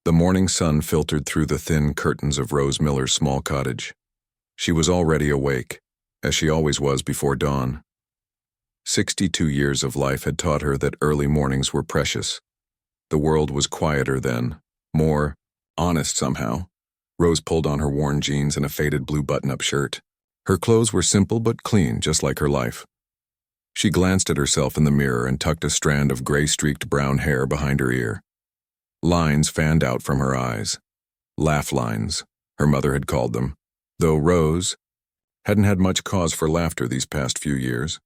The morning sun filtered through the thin curtains of Rose Miller's small cottage. She was already awake, as she always was before dawn. 62 years of life had taught her that early mornings were precious. The world was quieter then, more honest somehow. Rose pulled on her worn jeans and a faded blue button-up shirt. Her clothes were simple but clean, just like her life. She glanced at herself in the mirror and tucked a strand of gray-streaked brown hair behind her ear. Lines fanned out from her eyes. Laugh lines, her mother had called them, though Rose hadn't had much cause for laughter these past few years.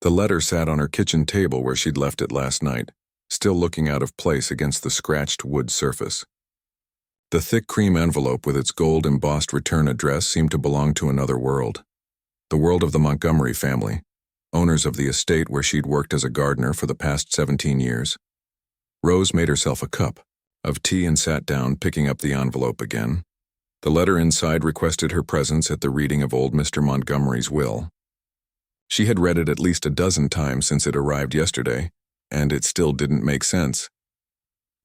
The letter sat on her kitchen table where she'd left it last night, still looking out of place against the scratched wood surface. The thick cream envelope with its gold-embossed return address seemed to belong to another world. The world of the Montgomery family, owners of the estate where she'd worked as a gardener for the past 17 years. Rose made herself a cup of tea and sat down, picking up the envelope again. The letter inside requested her presence at the reading of old Mr. Montgomery's will. She had read it at least a dozen times since it arrived yesterday, and it still didn't make sense.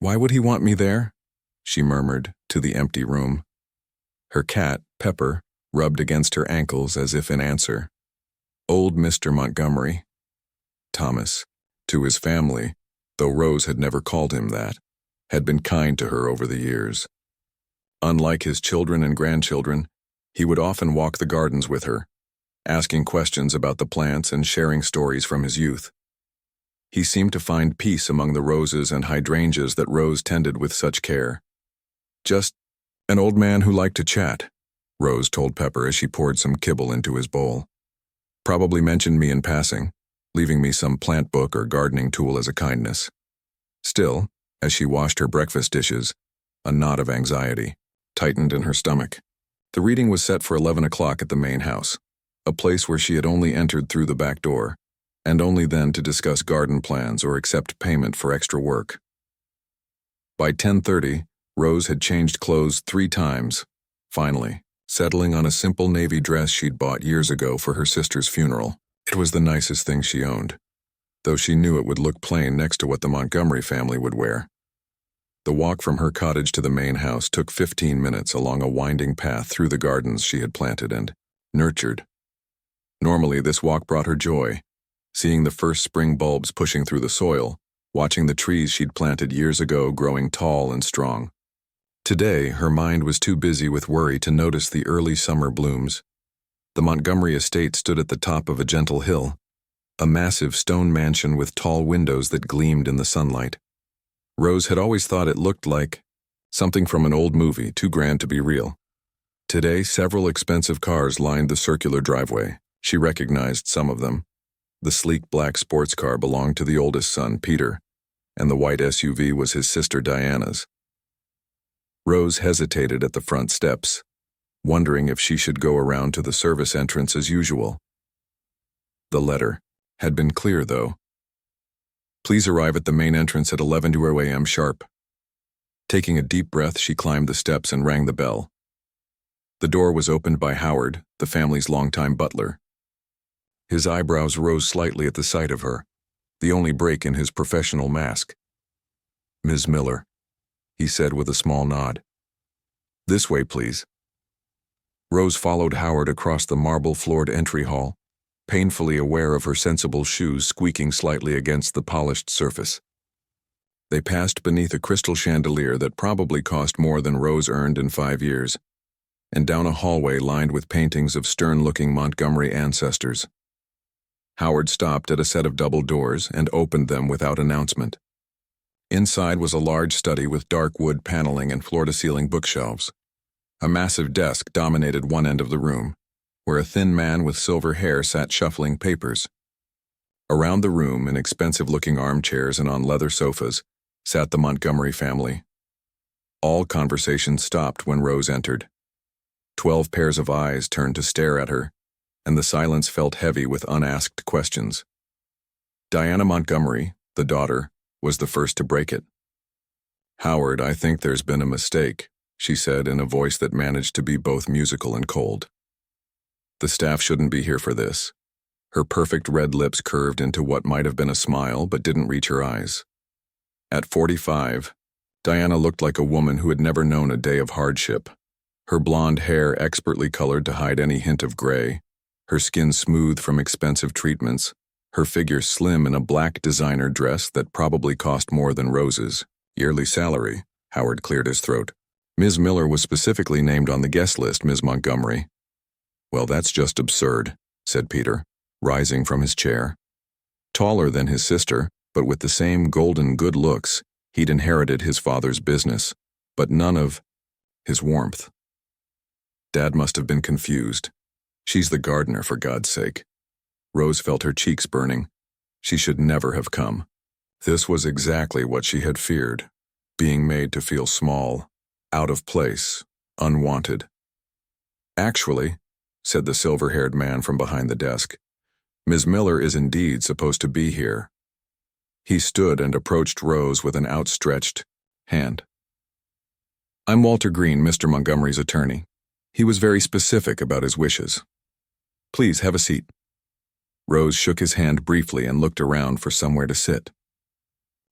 "Why would he want me there?" she murmured to the empty room. Her cat, Pepper, rubbed against her ankles as if in answer. Old Mr. Montgomery. Thomas, to his family, though Rose had never called him that, had been kind to her over the years. Unlike his children and grandchildren, he would often walk the gardens with her, asking questions about the plants and sharing stories from his youth. He seemed to find peace among the roses and hydrangeas that Rose tended with such care. "Just an old man who liked to chat," Rose told Pepper as she poured some kibble into his bowl. "Probably mentioned me in passing, leaving me some plant book or gardening tool as a kindness." Still, as she washed her breakfast dishes, a knot of anxiety tightened in her stomach. The reading was set for 11 o'clock at the main house, a place where she had only entered through the back door, and only then to discuss garden plans or accept payment for extra work. By 10:30, Rose had changed clothes 3 times, finally, settling on a simple navy dress she'd bought years ago for her sister's funeral. It was the nicest thing she owned, though she knew it would look plain next to what the Montgomery family would wear. The walk from her cottage to the main house took 15 minutes along a winding path through the gardens she had planted and nurtured. Normally, this walk brought her joy, seeing the first spring bulbs pushing through the soil, watching the trees she'd planted years ago growing tall and strong. Today, her mind was too busy with worry to notice the early summer blooms. The Montgomery estate stood at the top of a gentle hill, a massive stone mansion with tall windows that gleamed in the sunlight. Rose had always thought it looked like something from an old movie, too grand to be real. Today, several expensive cars lined the circular driveway. She recognized some of them. The sleek black sports car belonged to the oldest son, Peter, and the white SUV was his sister Diana's. Rose hesitated at the front steps, wondering if she should go around to the service entrance as usual. The letter had been clear, though. "Please arrive at the main entrance at 11:20 a.m. sharp." Taking a deep breath, she climbed the steps and rang the bell. The door was opened by Howard, the family's longtime butler. His eyebrows rose slightly at the sight of her, the only break in his professional mask. "Ms. Miller," he said with a small nod. "This way, please." Rose followed Howard across the marble-floored entry hall, painfully aware of her sensible shoes squeaking slightly against the polished surface. They passed beneath a crystal chandelier that probably cost more than Rose earned in 5 years, and down a hallway lined with paintings of stern-looking Montgomery ancestors. Howard stopped at a set of double doors and opened them without announcement. Inside was a large study with dark wood paneling and floor-to-ceiling bookshelves. A massive desk dominated one end of the room, where a thin man with silver hair sat shuffling papers. Around the room, in expensive-looking armchairs and on leather sofas, sat the Montgomery family. All conversation stopped when Rose entered. 12 pairs of eyes turned to stare at her, and the silence felt heavy with unasked questions. Diana Montgomery, the daughter, was the first to break it. "Howard, I think there's been a mistake," she said in a voice that managed to be both musical and cold. "The staff shouldn't be here for this." Her perfect red lips curved into what might have been a smile but didn't reach her eyes. "At 45, Diana looked like a woman who had never known a day of hardship. Her blonde hair expertly colored to hide any hint of gray, her skin smooth from expensive treatments, her figure slim in a black designer dress that probably cost more than Rose's yearly salary. Howard cleared his throat. Ms. Miller was specifically named on the guest list, Ms. Montgomery. Well, that's just absurd, said Peter, rising from his chair. Taller than his sister, but with the same golden good looks, he'd inherited his father's business, but none of his warmth. Dad must have been confused. She's the gardener, for God's sake. Rose felt her cheeks burning. She should never have come. This was exactly what she had feared, being made to feel small, out of place, unwanted. Actually, said the silver-haired man from behind the desk, Ms. Miller is indeed supposed to be here. He stood and approached Rose with an outstretched hand. I'm Walter Green, Mr. Montgomery's attorney. He was very specific about his wishes. Please have a seat. Rose shook his hand briefly and looked around for somewhere to sit.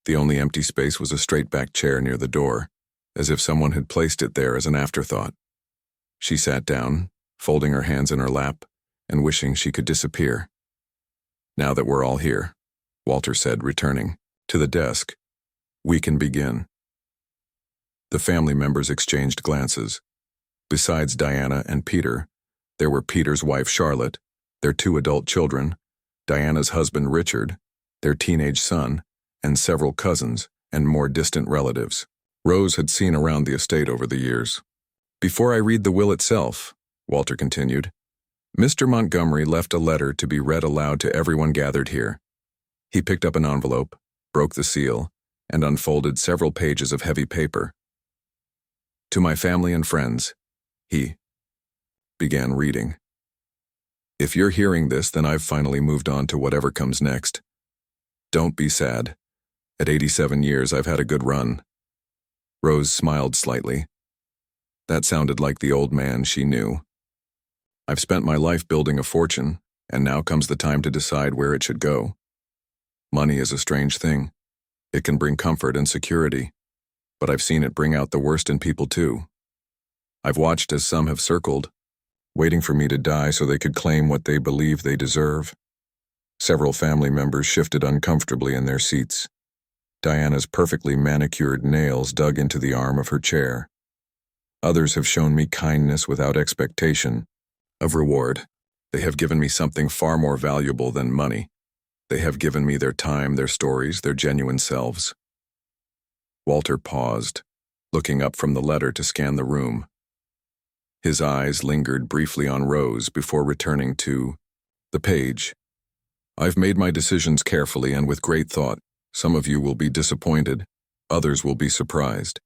The only empty space was a straight-back chair near the door, as if someone had placed it there as an afterthought. She sat down, folding her hands in her lap, and wishing she could disappear. Now that we're all here, Walter said, returning to the desk, we can begin. The family members exchanged glances. Besides Diana and Peter, there were Peter's wife Charlotte, their 2 adult children, Diana's husband Richard, their teenage son, and several cousins and more distant relatives. Rose had seen around the estate over the years. Before I read the will itself, Walter continued, Mr. Montgomery left a letter to be read aloud to everyone gathered here. He picked up an envelope, broke the seal, and unfolded several pages of heavy paper. To my family and friends, he began reading. If you're hearing this, then I've finally moved on to whatever comes next. Don't be sad. At 87 years, I've had a good run. Rose smiled slightly. That sounded like the old man she knew. I've spent my life building a fortune, and now comes the time to decide where it should go. Money is a strange thing. It can bring comfort and security, but I've seen it bring out the worst in people too. I've watched as some have circled, waiting for me to die so they could claim what they believe they deserve. Several family members shifted uncomfortably in their seats. Diana's perfectly manicured nails dug into the arm of her chair. Others have shown me kindness without expectation of reward. They have given me something far more valuable than money. They have given me their time, their stories, their genuine selves. Walter paused, looking up from the letter to scan the room. His eyes lingered briefly on Rose before returning to the page. I've made my decisions carefully and with great thought. Some of you will be disappointed, others will be surprised.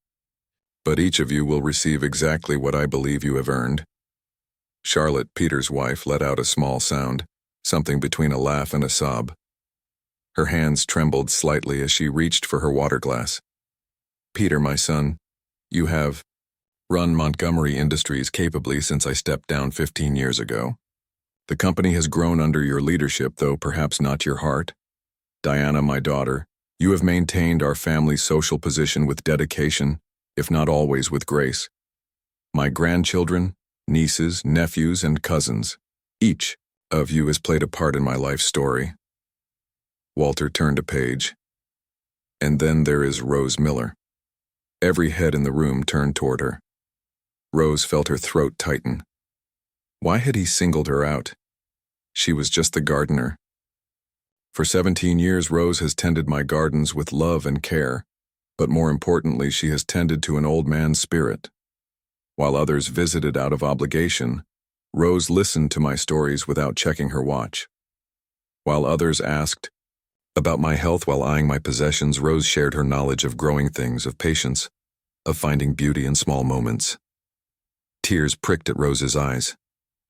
But each of you will receive exactly what I believe you have earned. Charlotte, Peter's wife, let out a small sound, something between a laugh and a sob. Her hands trembled slightly as she reached for her water glass. Peter, my son, you have run Montgomery Industries capably since I stepped down 15 years ago. The company has grown under your leadership, though perhaps not your heart. Diana, my daughter, you have maintained our family's social position with dedication, if not always with grace. My grandchildren, nieces, nephews, and cousins, each of you has played a part in my life story. Walter turned a page. And then there is Rose Miller. Every head in the room turned toward her. Rose felt her throat tighten. Why had he singled her out? She was just the gardener. For 17 years, Rose has tended my gardens with love and care, but more importantly, she has tended to an old man's spirit. While others visited out of obligation, Rose listened to my stories without checking her watch. While others asked about my health while eyeing my possessions, Rose shared her knowledge of growing things, of patience, of finding beauty in small moments. Tears pricked at Rose's eyes.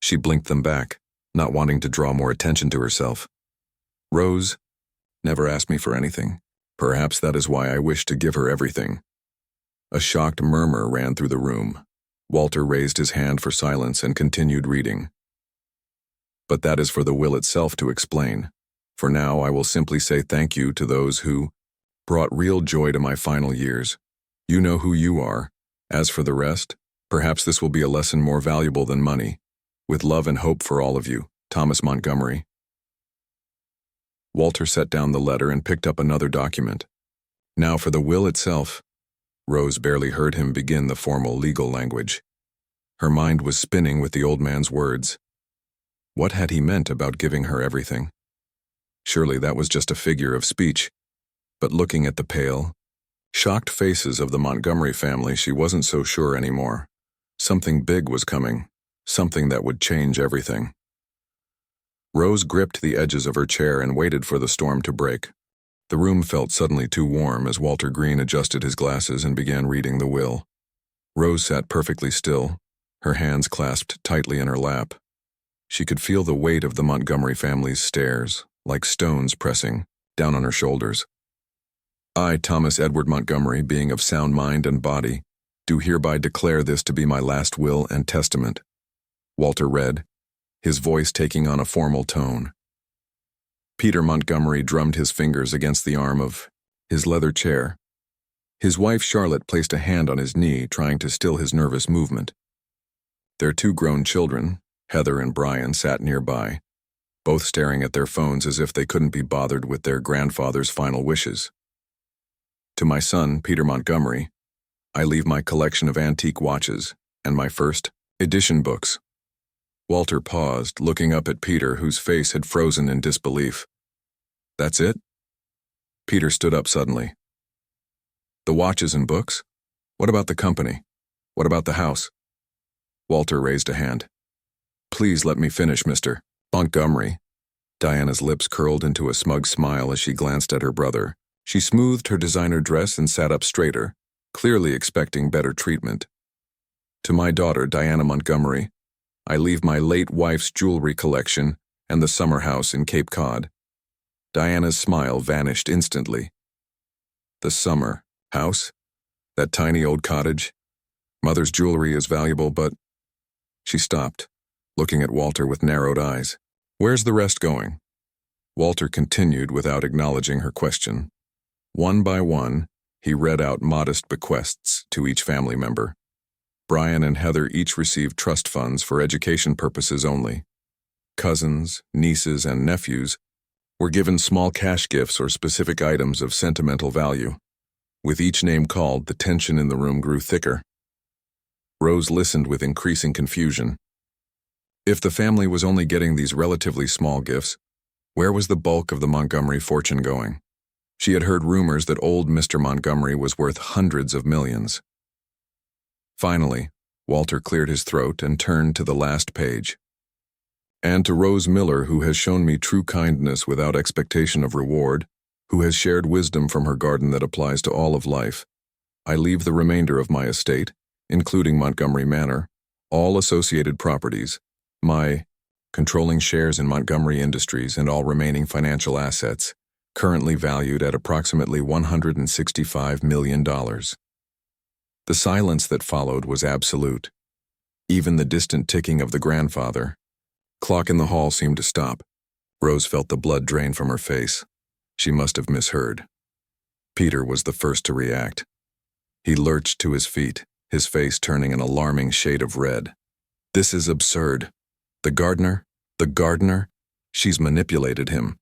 She blinked them back, not wanting to draw more attention to herself. Rose never asked me for anything. Perhaps that is why I wish to give her everything. A shocked murmur ran through the room. Walter raised his hand for silence and continued reading. But that is for the will itself to explain. For now, I will simply say thank you to those who brought real joy to my final years. You know who you are. As for the rest, perhaps this will be a lesson more valuable than money. With love and hope for all of you, Thomas Montgomery. Walter set down the letter and picked up another document. Now for the will itself. Rose barely heard him begin the formal legal language. Her mind was spinning with the old man's words. What had he meant about giving her everything? Surely that was just a figure of speech. But looking at the pale, shocked faces of the Montgomery family, she wasn't so sure anymore. Something big was coming, something that would change everything. Rose gripped the edges of her chair and waited for the storm to break. The room felt suddenly too warm as Walter Green adjusted his glasses and began reading the will. Rose sat perfectly still, her hands clasped tightly in her lap. She could feel the weight of the Montgomery family's stares, like stones pressing, down on her shoulders. I, Thomas Edward Montgomery, being of sound mind and body, do hereby declare this to be my last will and testament. Walter read, his voice taking on a formal tone. Peter Montgomery drummed his fingers against the arm of his leather chair. His wife Charlotte placed a hand on his knee, trying to still his nervous movement. Their two grown children, Heather and Brian, sat nearby, both staring at their phones as if they couldn't be bothered with their grandfather's final wishes. To my son, Peter Montgomery, I leave my collection of antique watches and my first edition books. Walter paused, looking up at Peter, whose face had frozen in disbelief. That's it? Peter stood up suddenly. The watches and books? What about the company? What about the house? Walter raised a hand. Please let me finish, Mr. Montgomery. Diana's lips curled into a smug smile as she glanced at her brother. She smoothed her designer dress and sat up straighter, clearly expecting better treatment. To my daughter, Diana Montgomery, I leave my late wife's jewelry collection and the summer house in Cape Cod. Diana's smile vanished instantly. The summer house? That tiny old cottage? Mother's jewelry is valuable, but... She stopped, looking at Walter with narrowed eyes. Where's the rest going? Walter continued without acknowledging her question. One by one, he read out modest bequests to each family member. Brian and Heather each received trust funds for education purposes only. Cousins, nieces, and nephews were given small cash gifts or specific items of sentimental value. With each name called, the tension in the room grew thicker. Rose listened with increasing confusion. If the family was only getting these relatively small gifts, where was the bulk of the Montgomery fortune going? She had heard rumors that old Mr. Montgomery was worth hundreds of millions. Finally, Walter cleared his throat and turned to the last page. And to Rose Miller, who has shown me true kindness without expectation of reward, who has shared wisdom from her garden that applies to all of life, I leave the remainder of my estate, including Montgomery Manor, all associated properties, my controlling shares in Montgomery Industries and all remaining financial assets, currently valued at approximately $165 million. The silence that followed was absolute. Even the distant ticking of the grandfather clock in the hall seemed to stop. Rose felt the blood drain from her face. She must have misheard. Peter was the first to react. He lurched to his feet, his face turning an alarming shade of red. This is absurd. The gardener, she's manipulated him.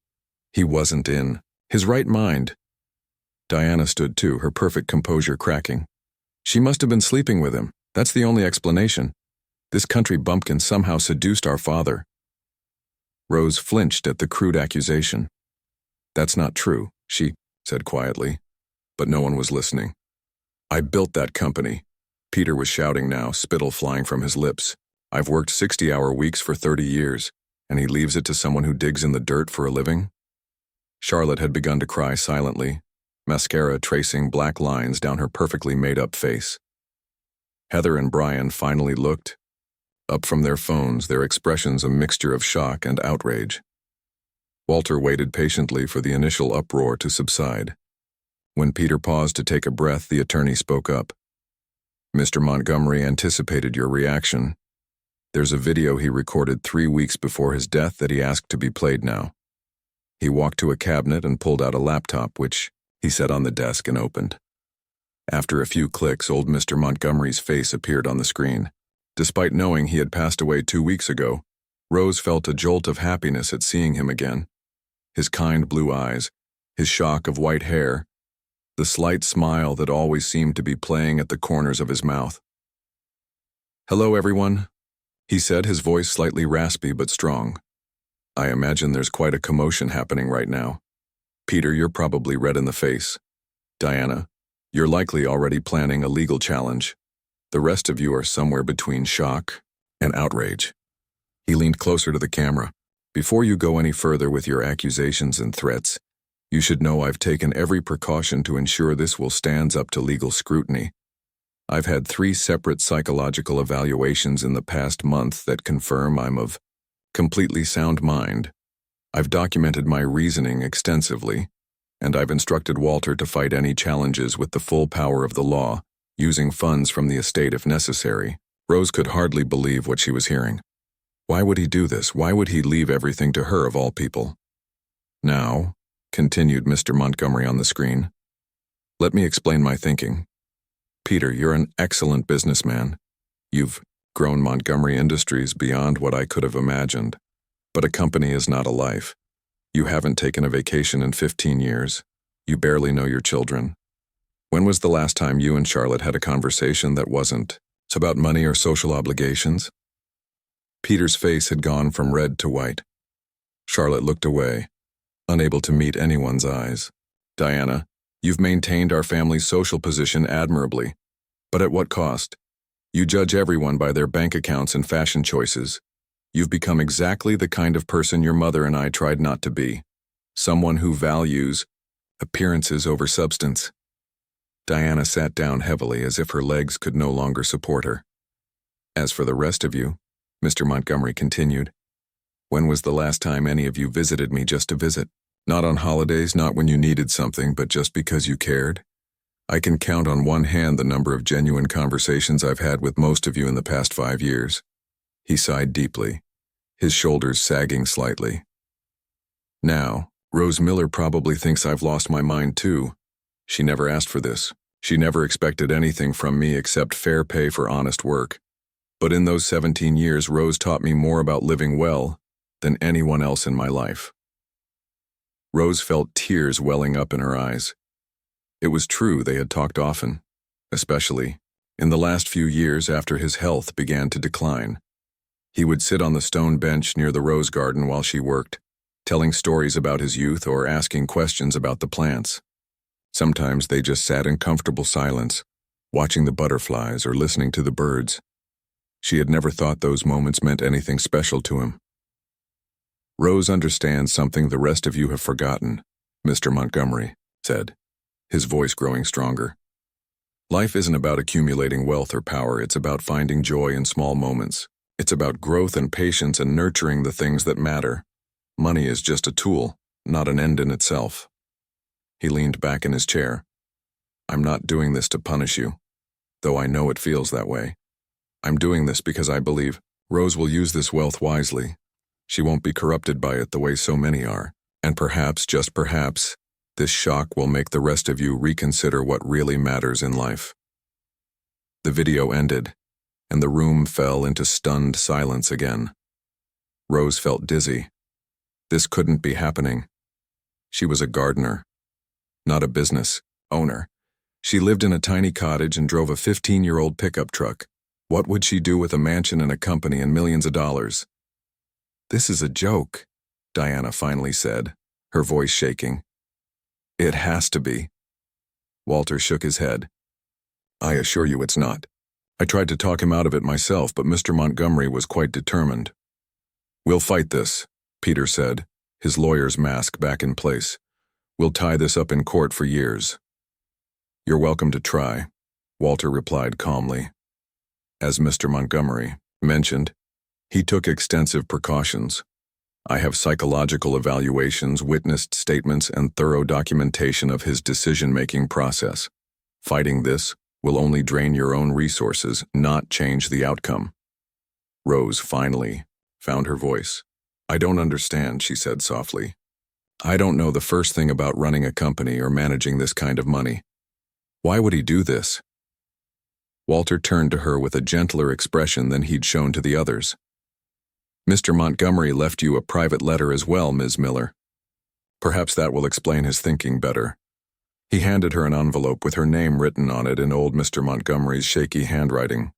He wasn't in his right mind. Diana stood too, her perfect composure cracking. She must have been sleeping with him. That's the only explanation. This country bumpkin somehow seduced our father. Rose flinched at the crude accusation. That's not true, she said quietly, but no one was listening. I built that company. Peter was shouting now, spittle flying from his lips. I've worked 60-hour weeks for 30 years, and he leaves it to someone who digs in the dirt for a living? Charlotte had begun to cry silently, mascara tracing black lines down her perfectly made-up face. Heather and Brian finally looked up from their phones, their expressions a mixture of shock and outrage. Walter waited patiently for the initial uproar to subside. When Peter paused to take a breath, the attorney spoke up. Mr. Montgomery anticipated your reaction. There's a video he recorded 3 weeks before his death that he asked to be played now. He walked to a cabinet and pulled out a laptop, which he set on the desk and opened. After a few clicks, old Mr. Montgomery's face appeared on the screen. Despite knowing he had passed away 2 weeks ago, Rose felt a jolt of happiness at seeing him again. His kind blue eyes, his shock of white hair, the slight smile that always seemed to be playing at the corners of his mouth. "Hello, everyone," he said, his voice slightly raspy but strong. "I imagine there's quite a commotion happening right now. Peter, you're probably red in the face. Diana, you're likely already planning a legal challenge. The rest of you are somewhere between shock and outrage." He leaned closer to the camera. "Before you go any further with your accusations and threats, you should know I've taken every precaution to ensure this will stand up to legal scrutiny. I've had 3 separate psychological evaluations in the past month that confirm I'm of completely sound mind. I've documented my reasoning extensively, and I've instructed Walter to fight any challenges with the full power of the law, using funds from the estate if necessary." Rose could hardly believe what she was hearing. Why would he do this? Why would he leave everything to her of all people? "Now," continued Mr. Montgomery on the screen, "let me explain my thinking. Peter, you're an excellent businessman. You've grown Montgomery Industries beyond what I could have imagined. But a company is not a life. You haven't taken a vacation in 15 years. You barely know your children. When was the last time you and Charlotte had a conversation that wasn't about money or social obligations?" Peter's face had gone from red to white. Charlotte looked away, unable to meet anyone's eyes. "Diana, you've maintained our family's social position admirably. But at what cost? You judge everyone by their bank accounts and fashion choices. You've become exactly the kind of person your mother and I tried not to be. Someone who values appearances over substance." Diana sat down heavily as if her legs could no longer support her. "As for the rest of you," Mr. Montgomery continued, "when was the last time any of you visited me just to visit? Not on holidays, not when you needed something, but just because you cared? I can count on one hand the number of genuine conversations I've had with most of you in the past 5 years. He sighed deeply, his shoulders sagging slightly. "Now, Rose Miller probably thinks I've lost my mind too. She never asked for this. She never expected anything from me except fair pay for honest work. But in those 17 years, Rose taught me more about living well than anyone else in my life." Rose felt tears welling up in her eyes. It was true they had talked often, especially in the last few years after his health began to decline. He would sit on the stone bench near the rose garden while she worked, telling stories about his youth or asking questions about the plants. Sometimes they just sat in comfortable silence, watching the butterflies or listening to the birds. She had never thought those moments meant anything special to him. "Rose understands something the rest of you have forgotten," Mr. Montgomery said, his voice growing stronger. "Life isn't about accumulating wealth or power, it's about finding joy in small moments. It's about growth and patience and nurturing the things that matter. Money is just a tool, not an end in itself." He leaned back in his chair. "I'm not doing this to punish you, though I know it feels that way. I'm doing this because I believe Rose will use this wealth wisely. She won't be corrupted by it the way so many are. And perhaps, just perhaps, this shock will make the rest of you reconsider what really matters in life." The video ended, and the room fell into stunned silence again. Rose felt dizzy. This couldn't be happening. She was a gardener, not a business owner. She lived in a tiny cottage and drove a 15-year-old pickup truck. What would she do with a mansion and a company and millions of dollars? "This is a joke," Diana finally said, her voice shaking. "It has to be." Walter shook his head. "I assure you it's not. I tried to talk him out of it myself, but Mr. Montgomery was quite determined." "We'll fight this," Peter said, his lawyer's mask back in place. "We'll tie this up in court for years." "You're welcome to try," Walter replied calmly. As Mr. Montgomery mentioned, he took extensive precautions. "I have psychological evaluations, witnessed statements, and thorough documentation of his decision-making process. Fighting this will only drain your own resources, not change the outcome." Rose finally found her voice. "I don't understand," she said softly. "I don't know the first thing about running a company or managing this kind of money. Why would he do this? Walter turned to her with a gentler expression than he'd shown to the others. Mr. Montgomery left you a private letter as well, Ms. Miller. Perhaps that will explain his thinking better. He handed her an envelope with her name written on it in old Mr. Montgomery's shaky handwriting.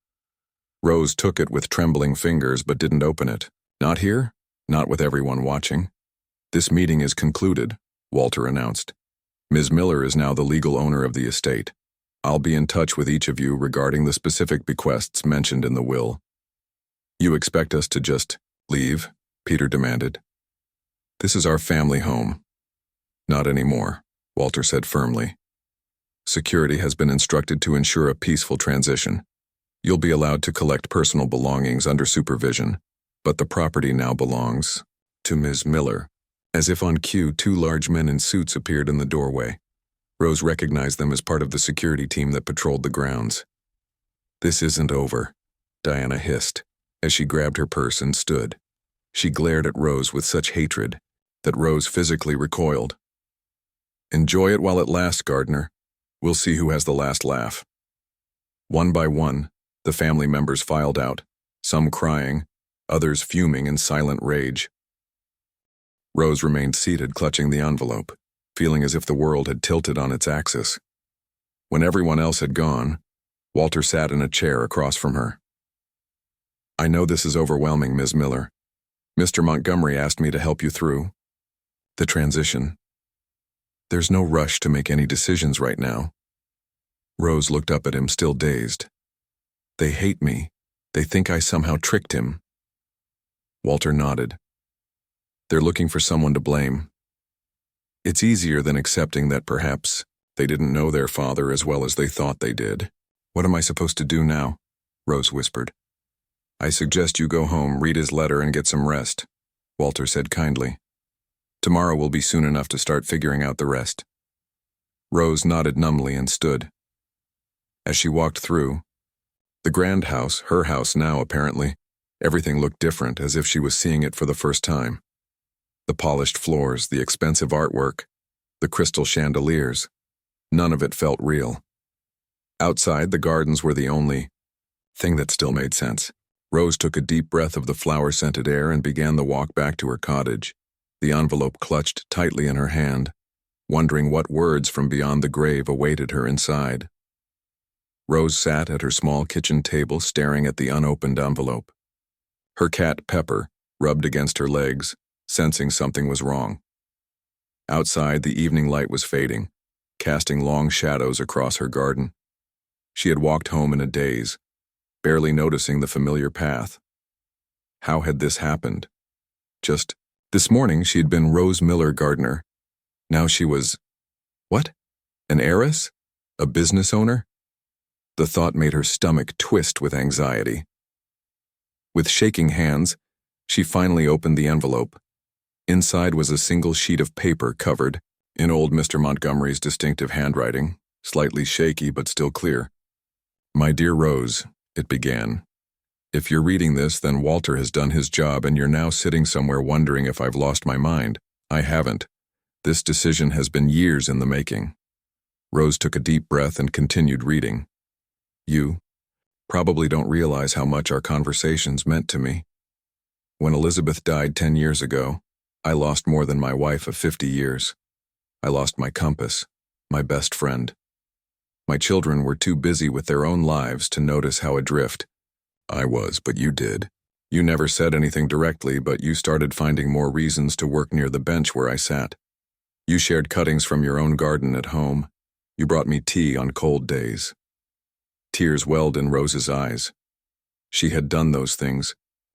Rose took it with trembling fingers but didn't open it. Not here, not with everyone watching. This meeting is concluded, Walter announced. Ms. Miller is now the legal owner of the estate. I'll be in touch with each of you regarding the specific bequests mentioned in the will. You expect us to just leave? Peter demanded. This is our family home. Not anymore, Walter said firmly. Security has been instructed to ensure a peaceful transition. You'll be allowed to collect personal belongings under supervision, but the property now belongs to Ms. Miller. As if on cue, two large men in suits appeared in the doorway. Rose recognized them as part of the security team that patrolled the grounds. This isn't over, Diana hissed, as she grabbed her purse and stood. She glared at Rose with such hatred that Rose physically recoiled. Enjoy it while it lasts, Gardner. We'll see who has the last laugh. One by one, the family members filed out, some crying, others fuming in silent rage. Rose remained seated, clutching the envelope, feeling as if the world had tilted on its axis. When everyone else had gone, Walter sat in a chair across from her. I know this is overwhelming, Ms. Miller. Mr. Montgomery asked me to help you through the transition. There's no rush to make any decisions right now. Rose looked up at him, still dazed. They hate me. They think I somehow tricked him. Walter nodded. They're looking for someone to blame. It's easier than accepting that perhaps they didn't know their father as well as they thought they did. What am I supposed to do now? Rose whispered. I suggest you go home, read his letter, and get some rest, Walter said kindly. Tomorrow will be soon enough to start figuring out the rest. Rose nodded numbly and stood. As she walked through the grand house, her house now apparently, everything looked different, as if she was seeing it for the first time. The polished floors, the expensive artwork, the crystal chandeliers, none of it felt real. Outside, the gardens were the only thing that still made sense. Rose took a deep breath of the flower-scented air and began the walk back to her cottage, the envelope clutched tightly in her hand, wondering what words from beyond the grave awaited her inside. Rose sat at her small kitchen table staring at the unopened envelope. Her cat, Pepper, rubbed against her legs, sensing something was wrong. Outside, the evening light was fading, casting long shadows across her garden. She had walked home in a daze, barely noticing the familiar path. How had this happened? Just this morning she had been Rose Miller Gardner. Now she was, what? An heiress? A business owner? The thought made her stomach twist with anxiety. With shaking hands, she finally opened the envelope. Inside was a single sheet of paper covered in old Mr. Montgomery's distinctive handwriting, slightly shaky but still clear. My dear Rose, it began. If you're reading this, then Walter has done his job and you're now sitting somewhere wondering if I've lost my mind. I haven't. This decision has been years in the making. Rose took a deep breath and continued reading. You probably don't realize how much our conversations meant to me. When Elizabeth died 10 years ago, I lost more than my wife of 50 years. I lost my compass, my best friend. My children were too busy with their own lives to notice how adrift I was, but you did. You never said anything directly, but you started finding more reasons to work near the bench where I sat. You shared cuttings from your own garden at home. You brought me tea on cold days. Tears welled in Rose's eyes. She had done those things,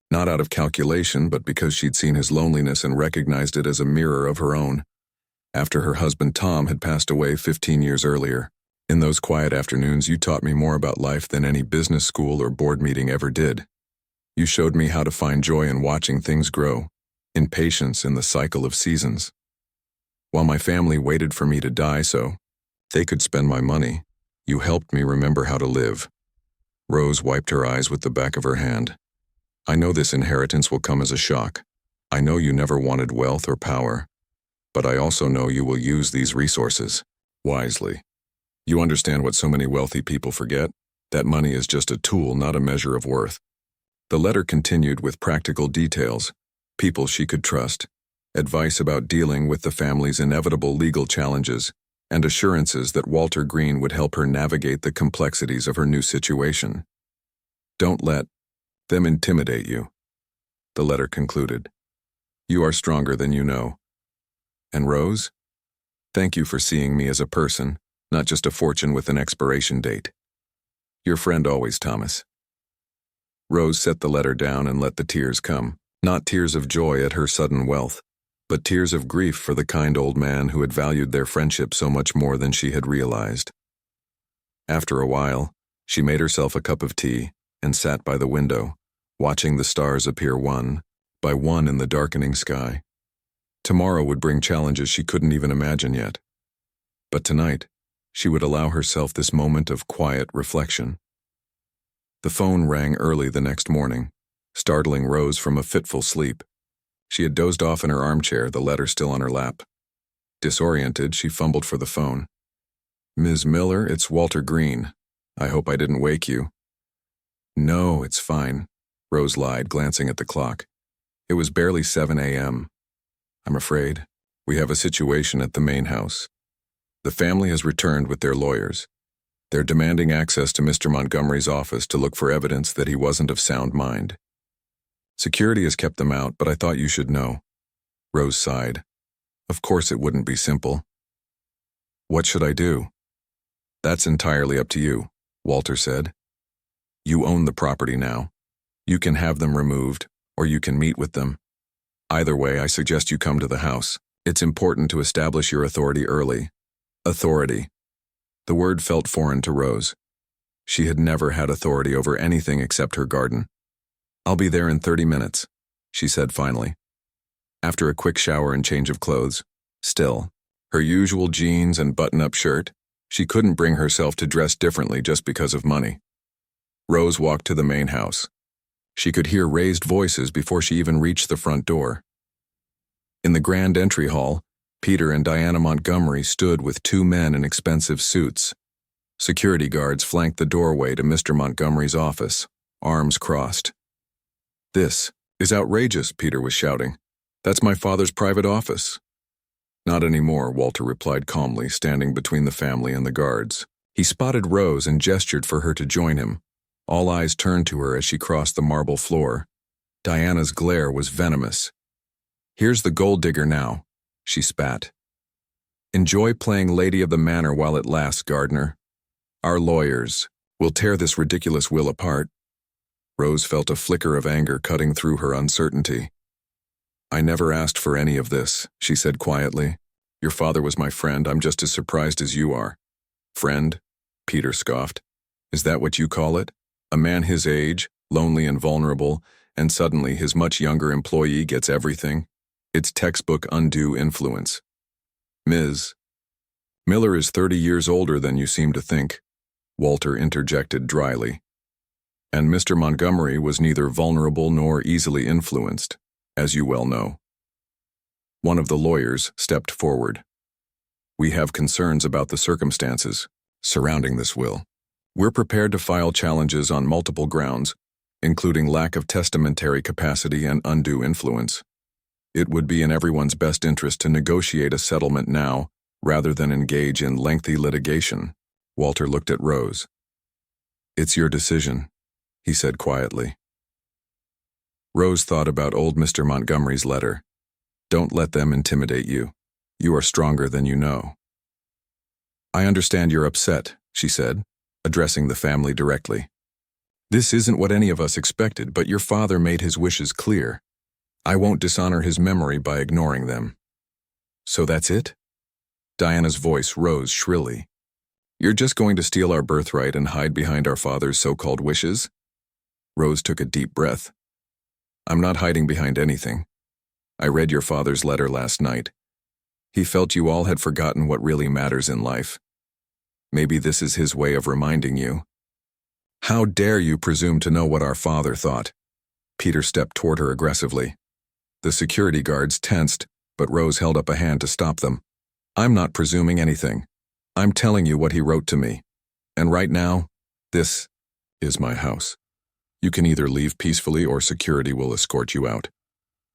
not out of calculation, but because she'd seen his loneliness and recognized it as a mirror of her own. After her husband Tom had passed away 15 years earlier, in those quiet afternoons you taught me more about life than any business school or board meeting ever did. You showed me how to find joy in watching things grow, in patience in the cycle of seasons. While my family waited for me to die so they could spend my money, you helped me remember how to live. Rose wiped her eyes with the back of her hand. I know this inheritance will come as a shock. I know you never wanted wealth or power, but I also know you will use these resources wisely. You understand what so many wealthy people forget? That money is just a tool, not a measure of worth. The letter continued with practical details, people she could trust, advice about dealing with the family's inevitable legal challenges, and assurances that Walter Green would help her navigate the complexities of her new situation. Don't let them intimidate you, the letter concluded. You are stronger than you know. And Rose? Thank you for seeing me as a person, not just a fortune with an expiration date. Your friend always, Thomas. Rose set the letter down and let the tears come, not tears of joy at her sudden wealth, but tears of grief for the kind old man who had valued their friendship so much more than she had realized. After a while, she made herself a cup of tea and sat by the window, watching the stars appear one by one in the darkening sky. Tomorrow would bring challenges she couldn't even imagine yet. But tonight, she would allow herself this moment of quiet reflection. The phone rang early the next morning, startling Rose from a fitful sleep. She had dozed off in her armchair, the letter still on her lap. Disoriented, she fumbled for the phone. Ms. Miller, it's Walter Green. I hope I didn't wake you. No, it's fine, Rose lied, glancing at the clock. It was barely 7 a.m. I'm afraid we have a situation at the main house. The family has returned with their lawyers. They're demanding access to Mr. Montgomery's office to look for evidence that he wasn't of sound mind. Security has kept them out, but I thought you should know. Rose sighed. Of course it wouldn't be simple. What should I do? That's entirely up to you, Walter said. You own the property now. You can have them removed, or you can meet with them. Either way, I suggest you come to the house. It's important to establish your authority early. Authority. The word felt foreign to Rose. She had never had authority over anything except her garden. I'll be there in 30 minutes, she said finally. After a quick shower and change of clothes, still, her usual jeans and button-up shirt, she couldn't bring herself to dress differently just because of money. Rose walked to the main house. She could hear raised voices before she even reached the front door. In the grand entry hall, Peter and Diana Montgomery stood with two men in expensive suits. Security guards flanked the doorway to Mr. Montgomery's office, arms crossed. This is outrageous, Peter was shouting. That's my father's private office. Not anymore, Walter replied calmly, standing between the family and the guards. He spotted Rose and gestured for her to join him. All eyes turned to her as she crossed the marble floor. Diana's glare was venomous. Here's the gold digger now, she spat. Enjoy playing Lady of the Manor while it lasts, Gardner. Our lawyers will tear this ridiculous will apart. Rose felt a flicker of anger cutting through her uncertainty. I never asked for any of this, she said quietly. Your father was my friend. I'm just as surprised as you are. Friend? Peter scoffed. Is that what you call it? A man his age, lonely and vulnerable, and suddenly his much younger employee gets everything? It's textbook undue influence. Ms. Miller is 30 years older than you seem to think, Walter interjected dryly. And Mr. Montgomery was neither vulnerable nor easily influenced, as you well know. One of the lawyers stepped forward. We have concerns about the circumstances surrounding this will. We're prepared to file challenges on multiple grounds, including lack of testamentary capacity and undue influence. It would be in everyone's best interest to negotiate a settlement now, rather than engage in lengthy litigation. Walter looked at Rose. It's your decision, he said quietly. Rose thought about old Mr. Montgomery's letter. Don't let them intimidate you. You are stronger than you know. I understand you're upset, she said, addressing the family directly. This isn't what any of us expected, but your father made his wishes clear. I won't dishonor his memory by ignoring them. So that's it? Diana's voice rose shrilly. You're just going to steal our birthright and hide behind our father's so-called wishes? Rose took a deep breath. I'm not hiding behind anything. I read your father's letter last night. He felt you all had forgotten what really matters in life. Maybe this is his way of reminding you. How dare you presume to know what our father thought? Peter stepped toward her aggressively. The security guards tensed, but Rose held up a hand to stop them. I'm not presuming anything. I'm telling you what he wrote to me. And right now, this is my house. You can either leave peacefully or security will escort you out.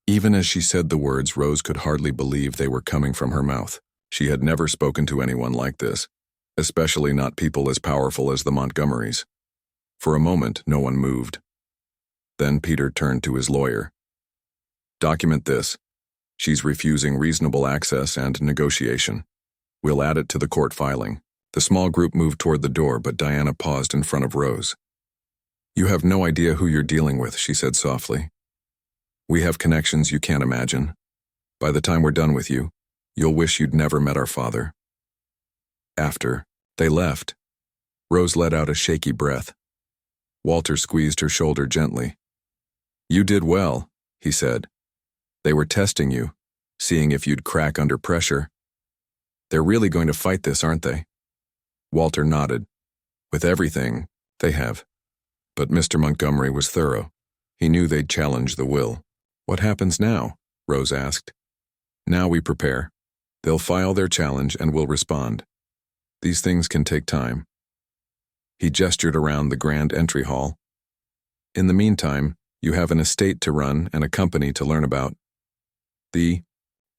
Even as she said the words, Rose could hardly believe they were coming from her mouth. She had never spoken to anyone like this, especially not people as powerful as the Montgomerys. For a moment, no one moved. Then Peter turned to his lawyer. Document this. She's refusing reasonable access and negotiation. We'll add it to the court filing. The small group moved toward the door, but Diana paused in front of Rose. You have no idea who you're dealing with, she said softly. We have connections you can't imagine. By the time we're done with you, you'll wish you'd never met our father. After they left, Rose let out a shaky breath. Walter squeezed her shoulder gently. You did well, he said. They were testing you, seeing if you'd crack under pressure. They're really going to fight this, aren't they? Walter nodded. With everything, they have. But Mr. Montgomery was thorough. He knew they'd challenge the will. What happens now? Rose asked. Now we prepare. They'll file their challenge and we'll respond. These things can take time. He gestured around the grand entry hall. In the meantime, you have an estate to run and a company to learn about. The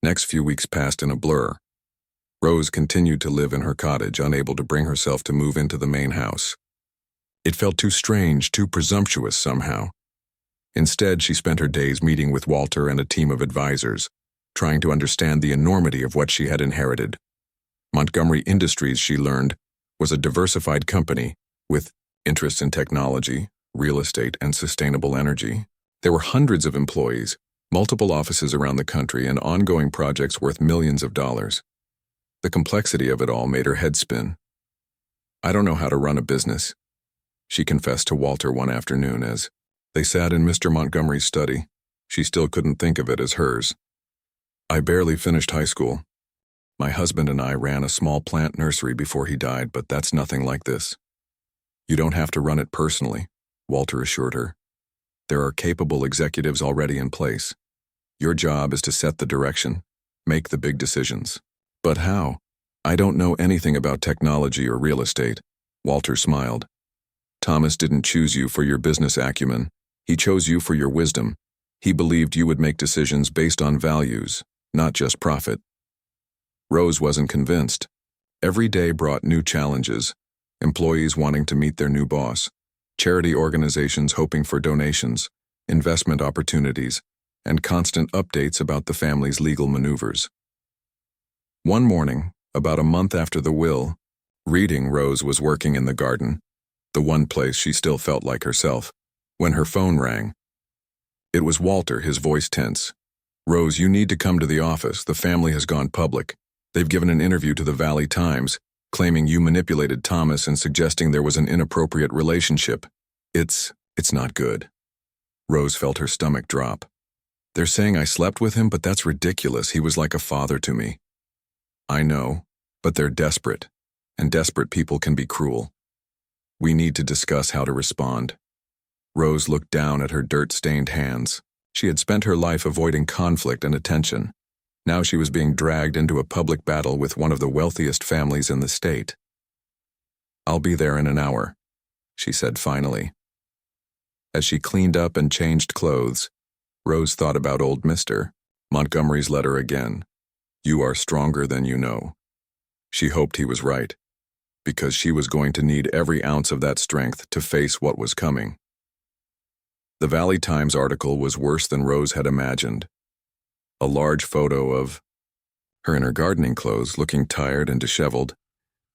next few weeks passed in a blur. Rose continued to live in her cottage, unable to bring herself to move into the main house. It felt too strange, too presumptuous somehow. Instead, she spent her days meeting with Walter and a team of advisors, trying to understand the enormity of what she had inherited. Montgomery Industries, she learned, was a diversified company with interests in technology, real estate, and sustainable energy. There were hundreds of employees, multiple offices around the country, and ongoing projects worth millions of dollars. The complexity of it all made her head spin. I don't know how to run a business, she confessed to Walter one afternoon as they sat in Mr. Montgomery's study. She still couldn't think of it as hers. I barely finished high school. My husband and I ran a small plant nursery before he died, but that's nothing like this. You don't have to run it personally, Walter assured her. There are capable executives already in place. Your job is to set the direction, make the big decisions. But how? I don't know anything about technology or real estate, Walter smiled. Thomas didn't choose you for your business acumen. He chose you for your wisdom. He believed you would make decisions based on values, not just profit. Rose wasn't convinced. Every day brought new challenges, employees wanting to meet their new boss, charity organizations hoping for donations, investment opportunities, and constant updates about the family's legal maneuvers. One morning, about a month after the will, reading, Rose was working in the garden, the one place she still felt like herself, when her phone rang. It was Walter, his voice tense. Rose, you need to come to the office. The family has gone public. They've given an interview to the Valley Times, claiming you manipulated Thomas and suggesting there was an inappropriate relationship. It's not good. Rose felt her stomach drop. They're saying I slept with him, but that's ridiculous. He was like a father to me. I know, but they're desperate, and desperate people can be cruel. We need to discuss how to respond. Rose looked down at her dirt-stained hands. She had spent her life avoiding conflict and attention. Now she was being dragged into a public battle with one of the wealthiest families in the state. I'll be there in an hour, she said finally. As she cleaned up and changed clothes, Rose thought about old Mr. Montgomery's letter again. You are stronger than you know. She hoped he was right, because she was going to need every ounce of that strength to face what was coming. The Valley Times article was worse than Rose had imagined. A large photo of her in her gardening clothes, looking tired and disheveled,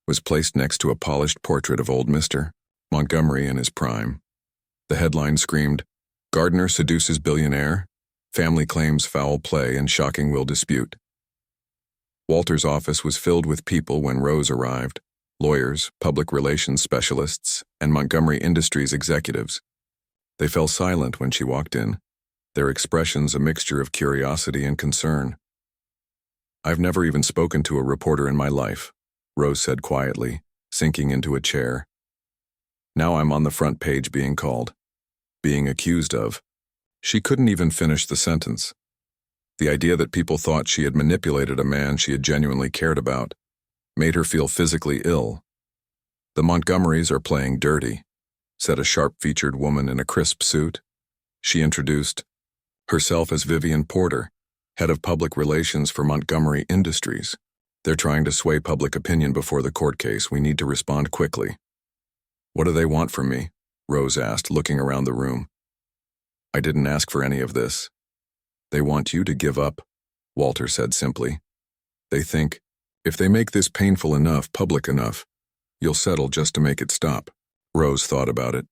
was placed next to a polished portrait of old Mr. Montgomery in his prime. The headline screamed, "Gardener seduces billionaire, family claims foul play and shocking will dispute." Walter's office was filled with people when Rose arrived, lawyers, public relations specialists, and Montgomery Industries executives. They fell silent when she walked in, their expressions a mixture of curiosity and concern. I've never even spoken to a reporter in my life, Rose said quietly, sinking into a chair. Now I'm on the front page being called, being accused of. She couldn't even finish the sentence. The idea that people thought she had manipulated a man she had genuinely cared about made her feel physically ill. "The Montgomerys are playing dirty," said a sharp-featured woman in a crisp suit. She introduced herself as Vivian Porter, head of public relations for Montgomery Industries. "They're trying to sway public opinion before the court case. We need to respond quickly." "What do they want from me?" Rose asked, looking around the room. "I didn't ask for any of this." "They want you to give up," Walter said simply. "They think, if they make this painful enough, public enough, you'll settle just to make it stop." Rose thought about it.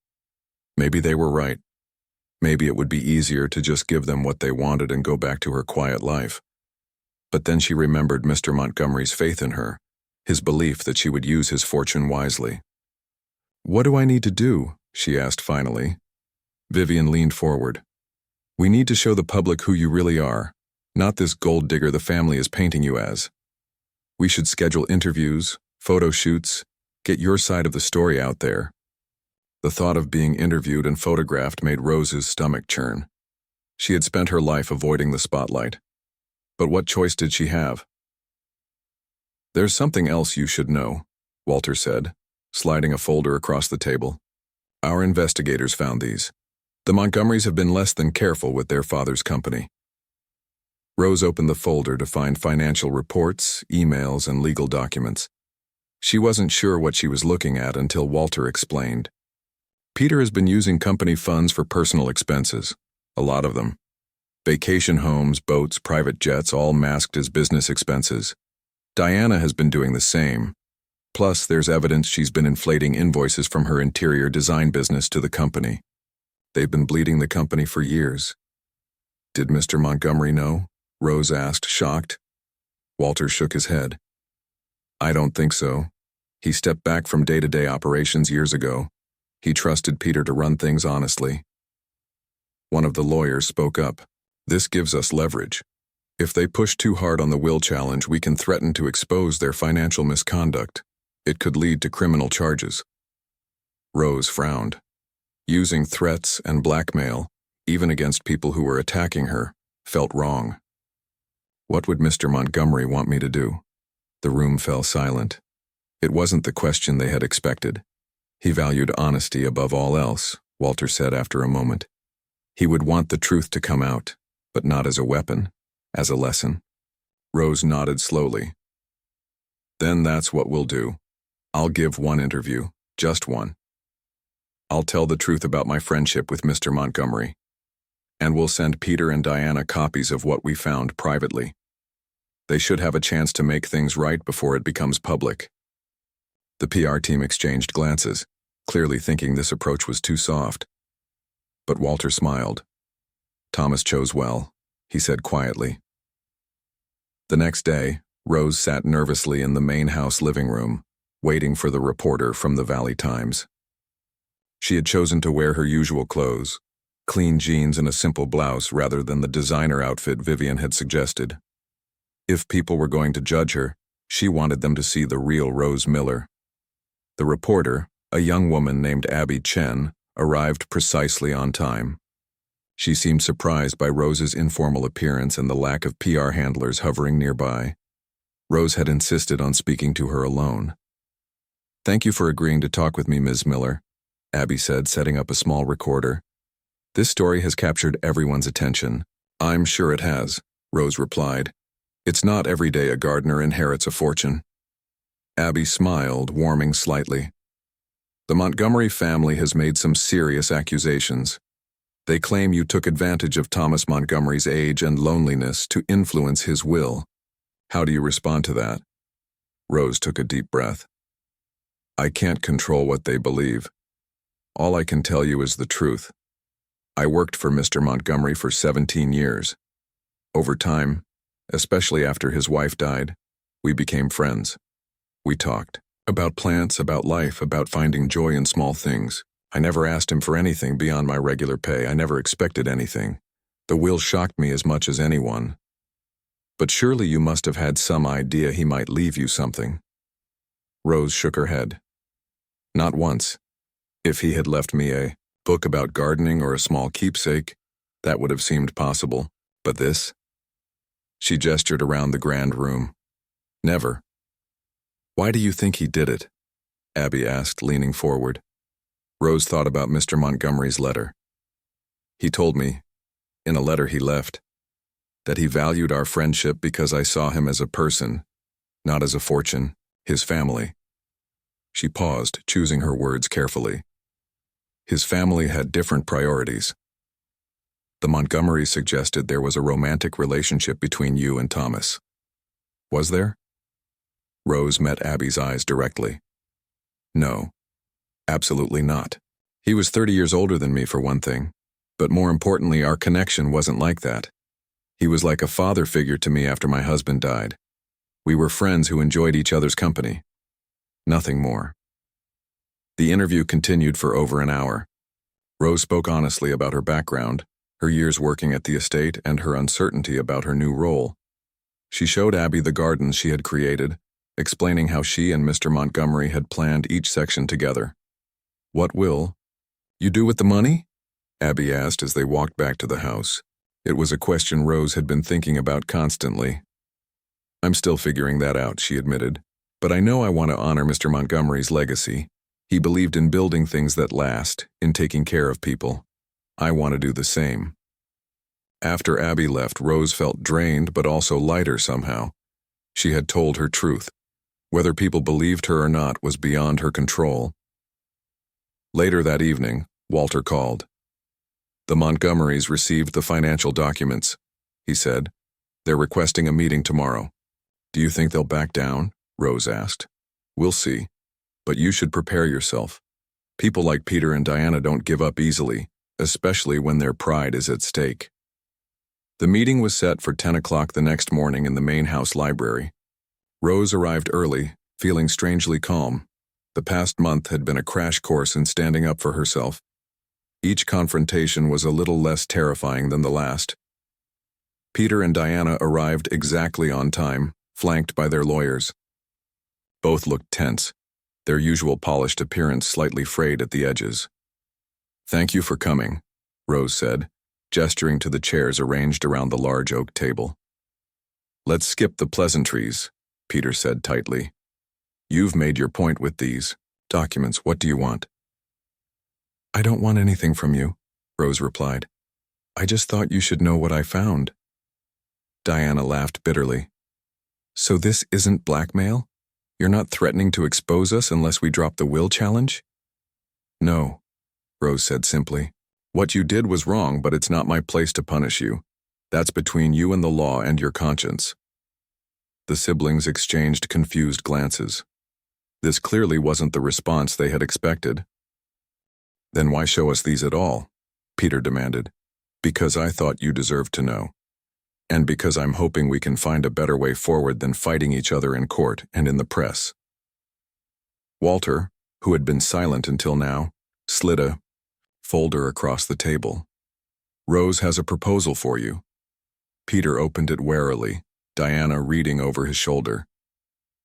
Maybe they were right. Maybe it would be easier to just give them what they wanted and go back to her quiet life. But then she remembered Mr. Montgomery's faith in her, his belief that she would use his fortune wisely. "What do I need to do?" she asked finally. Vivian leaned forward. "We need to show the public who you really are, not this gold digger the family is painting you as. We should schedule interviews, photo shoots, get your side of the story out there." The thought of being interviewed and photographed made Rose's stomach churn. She had spent her life avoiding the spotlight. But what choice did she have? "There's something else you should know," Walter said, sliding a folder across the table. "Our investigators found these. The Montgomerys have been less than careful with their father's company." Rose opened the folder to find financial reports, emails, and legal documents. She wasn't sure what she was looking at until Walter explained. "Peter has been using company funds for personal expenses, a lot of them. Vacation homes, boats, private jets, all masked as business expenses. Diana has been doing the same. Plus, there's evidence she's been inflating invoices from her interior design business to the company. They've been bleeding the company for years." "Did Mr. Montgomery know?" Rose asked, shocked. Walter shook his head. "I don't think so. He stepped back from day-to-day operations years ago. He trusted Peter to run things honestly." One of the lawyers spoke up. "This gives us leverage. If they push too hard on the will challenge, we can threaten to expose their financial misconduct. It could lead to criminal charges." Rose frowned. Using threats and blackmail, even against people who were attacking her, felt wrong. "What would Mr. Montgomery want me to do?" The room fell silent. It wasn't the question they had expected. "He valued honesty above all else," Walter said after a moment. "He would want the truth to come out, but not as a weapon, as a lesson." Rose nodded slowly. "Then that's what we'll do. I'll give one interview, just one. I'll tell the truth about my friendship with Mr. Montgomery. And we'll send Peter and Diana copies of what we found privately. They should have a chance to make things right before it becomes public." The PR team exchanged glances, clearly thinking this approach was too soft. But Walter smiled. "Thomas chose well," he said quietly. The next day, Rose sat nervously in the main house living room, waiting for the reporter from the Valley Times. She had chosen to wear her usual clothes, clean jeans and a simple blouse rather than the designer outfit Vivian had suggested. If people were going to judge her, she wanted them to see the real Rose Miller. The reporter, a young woman named Abby Chen, arrived precisely on time. She seemed surprised by Rose's informal appearance and the lack of PR handlers hovering nearby. Rose had insisted on speaking to her alone. "Thank you for agreeing to talk with me, Ms. Miller," Abby said, setting up a small recorder. "This story has captured everyone's attention." "I'm sure it has," Rose replied. "It's not every day a gardener inherits a fortune." Abby smiled, warming slightly. "The Montgomery family has made some serious accusations. They claim you took advantage of Thomas Montgomery's age and loneliness to influence his will. How do you respond to that?" Rose took a deep breath. "I can't control what they believe. All I can tell you is the truth. I worked for Mr. Montgomery for 17 years. Over time, especially after his wife died, we became friends. We talked about plants, about life, about finding joy in small things. I never asked him for anything beyond my regular pay. I never expected anything. The will shocked me as much as anyone. But surely you must have had some idea he might leave you something." Rose shook her head. "Not once. If he had left me a book about gardening or a small keepsake, that would have seemed possible. But this?" She gestured around the grand room. "Never. Why do you think he did it? Abby asked, leaning forward. Rose thought about Mr. Montgomery's letter. He told me, in a letter he left, that he valued our friendship because I saw him as a person, not as a fortune, his family. She paused, choosing her words carefully. His family had different priorities. The Montgomerys suggested there was a romantic relationship between you and Thomas. Was there? Rose met Abby's eyes directly. No, absolutely not. He was 30 years older than me for one thing, but more importantly, our connection wasn't like that. He was like a father figure to me after my husband died. We were friends who enjoyed each other's company. Nothing more. The interview continued for over an hour. Rose spoke honestly about her background, her years working at the estate, and her uncertainty about her new role. She showed Abby the gardens she had created, explaining how she and Mr. Montgomery had planned each section together. What will you do with the money? Abby asked as they walked back to the house. It was a question Rose had been thinking about constantly. I'm still figuring that out, she admitted. But I know I want to honor Mr. Montgomery's legacy. He believed in building things that last, in taking care of people. I want to do the same. After Abby left, Rose felt drained but also lighter somehow. She had told her truth. Whether people believed her or not was beyond her control. Later that evening, Walter called. The Montgomerys received the financial documents, he said. They're requesting a meeting tomorrow. Do you think they'll back down? Rose asked. We'll see. But you should prepare yourself. People like Peter and Diana don't give up easily, especially when their pride is at stake. The meeting was set for 10 o'clock the next morning in the main house library. Rose arrived early, feeling strangely calm. The past month had been a crash course in standing up for herself. Each confrontation was a little less terrifying than the last. Peter and Diana arrived exactly on time, flanked by their lawyers. Both looked tense, their usual polished appearance slightly frayed at the edges. Thank you for coming, Rose said, gesturing to the chairs arranged around the large oak table. Let's skip the pleasantries, Peter said tightly. You've made your point with these documents. What do you want? I don't want anything from you, Rose replied. I just thought you should know what I found. Diana laughed bitterly. So this isn't blackmail? You're not threatening to expose us unless we drop the will challenge? No, Rose said simply. What you did was wrong, but it's not my place to punish you. That's between you and the law and your conscience. The siblings exchanged confused glances. This clearly wasn't the response they had expected. Then why show us these at all? Peter demanded. Because I thought you deserved to know. And because I'm hoping we can find a better way forward than fighting each other in court and in the press. Walter, who had been silent until now, slid a folder across the table. Rose has a proposal for you. Peter opened it warily, Diana reading over his shoulder.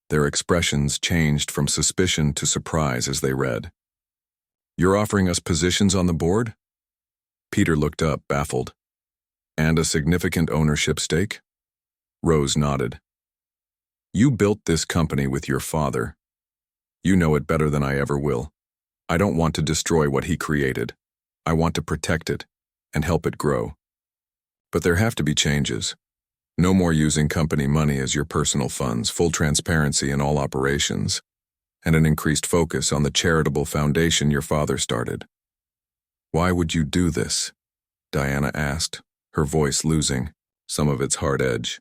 Their expressions changed from suspicion to surprise as they read. You're offering us positions on the board? Peter looked up, baffled. And a significant ownership stake? Rose nodded. You built this company with your father. You know it better than I ever will. I don't want to destroy what he created. I want to protect it and help it grow. But there have to be changes. No more using company money as your personal funds, full transparency in all operations, and an increased focus on the charitable foundation your father started. Why would you do this? Diana asked, her voice losing some of its hard edge.